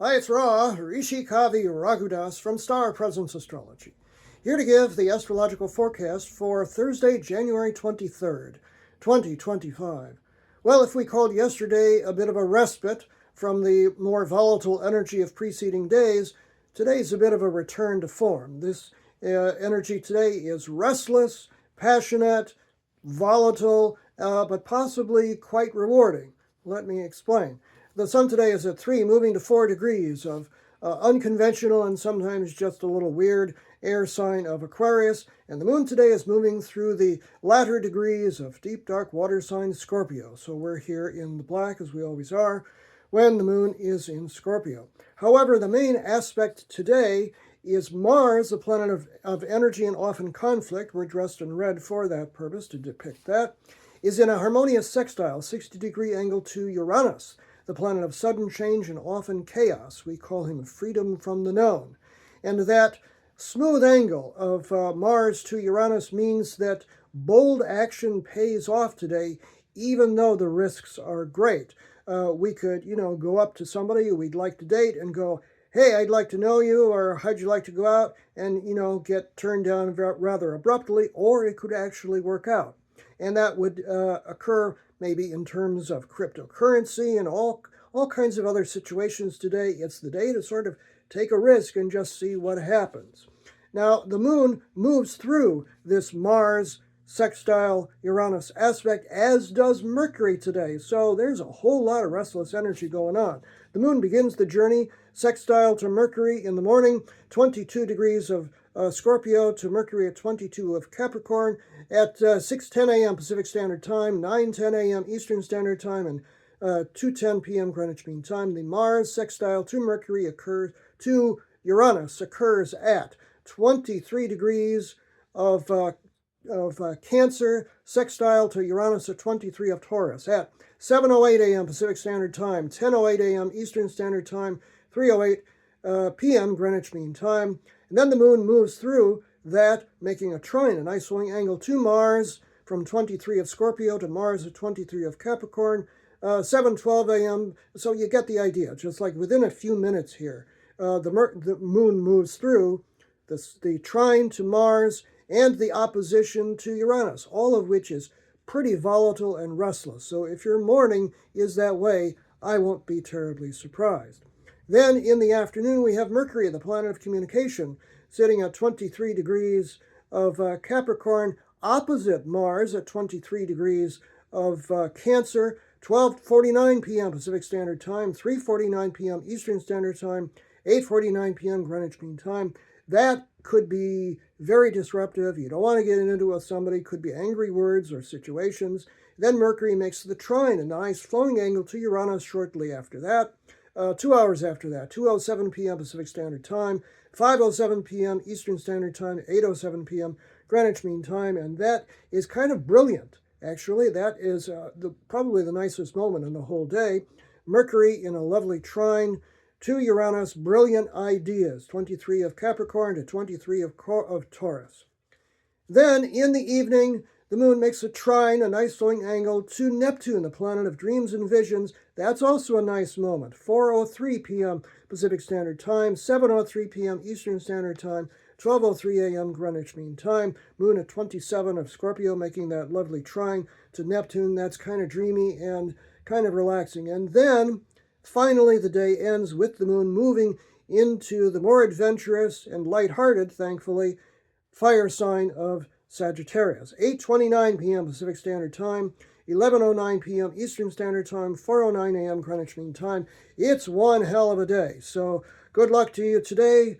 Hi, it's Ra, Rishi Kavi Raghudas from Star Presence Astrology, here to give the astrological forecast for Thursday, January 23rd, 2025. Well, if we called yesterday a bit of a respite from the more volatile energy of preceding days, today's a bit of a return to form. This energy today is restless, passionate, volatile, but possibly quite rewarding. Let me explain. The sun today is at 3, moving to 4 degrees of unconventional and sometimes just a little weird air sign of Aquarius. And the moon today is moving through the latter degrees of deep dark water sign Scorpio. So we're here in the black, as we always are, when the moon is in Scorpio. However, the main aspect today is Mars, the planet of energy and often conflict. We're dressed in red for that purpose, to depict that, is in a harmonious sextile, 60-degree angle to Uranus, the planet of sudden change and often chaos. We call him freedom from the known. And that smooth angle of Mars to Uranus means that bold action pays off today, even though the risks are great. We could, go up to somebody we'd like to date and go, hey, I'd like to know you, or how'd you like to go out, and, get turned down rather abruptly, or it could actually work out. And that would occur maybe in terms of cryptocurrency and all kinds of other situations today. It's the day to sort of take a risk and just see what happens. Now, the moon moves through this Mars sextile Uranus aspect, as does Mercury today. So there's a whole lot of restless energy going on. The moon begins the journey sextile to Mercury in the morning, 22 degrees of Scorpio to Mercury at 22 of Capricorn at 6:10 a.m. Pacific Standard Time, 9:10 a.m. Eastern Standard Time, and 2:10 p.m. Greenwich Mean Time. The Mars sextile to Uranus occurs at 23 degrees of Cancer, sextile to Uranus at 23 of Taurus at 7:08 a.m. Pacific Standard Time, 10:08 a.m. Eastern Standard Time, 3:08 p.m. Greenwich Mean Time. And then the moon moves through that, making a trine, an isolating angle to Mars from 23 of Scorpio to Mars at 23 of Capricorn, 7:12 a.m. So you get the idea. Just like within a few minutes here, the moon moves through the trine to Mars and the opposition to Uranus, all of which is pretty volatile and restless. So if your morning is that way, I won't be terribly surprised. Then in the afternoon, we have Mercury, the planet of communication, sitting at 23 degrees of Capricorn, opposite Mars at 23 degrees of Cancer, 12:49 p.m. Pacific Standard Time, 3:49 p.m. Eastern Standard Time, 8:49 p.m. Greenwich Mean Time. That could be very disruptive. You don't want to get into it with somebody. Could be angry words or situations. Then Mercury makes the trine, a nice flowing angle to Uranus shortly after that. 2 hours after that, 2:07 p.m. Pacific Standard Time, 5:07 p.m. Eastern Standard Time, 8:07 p.m. Greenwich Mean Time, and that is kind of brilliant, actually. That is probably the nicest moment in the whole day. Mercury in a lovely trine to Uranus, brilliant ideas, 23 of Capricorn to 23 of Taurus. Then, in the evening, the moon makes a trine, a nice flowing angle, to Neptune, the planet of dreams and visions. That's also a nice moment. 4:03 p.m. Pacific Standard Time, 7:03 p.m. Eastern Standard Time, 12:03 a.m. Greenwich Mean Time. Moon at 27 of Scorpio, making that lovely trine to Neptune. That's kind of dreamy and kind of relaxing. And then, finally, the day ends with the moon moving into the more adventurous and lighthearted, thankfully, fire sign of Sagittarius. 8:29 p.m. Pacific Standard Time, 11:09 p.m. Eastern Standard Time, 4:09 a.m. Greenwich Mean Time. It's one hell of a day. So good luck to you today.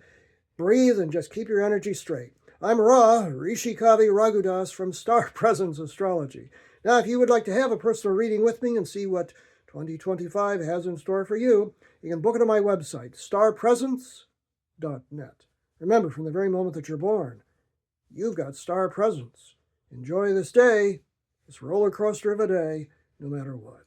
Breathe and just keep your energy straight. I'm Ra, Rishi Kavi Raghudas from Star Presence Astrology. Now, if you would like to have a personal reading with me and see what 2025 has in store for you, you can book it on my website, starpresence.net. Remember, from the very moment that you're born, you've got star presence. Enjoy this day, this roller coaster of a day, no matter what.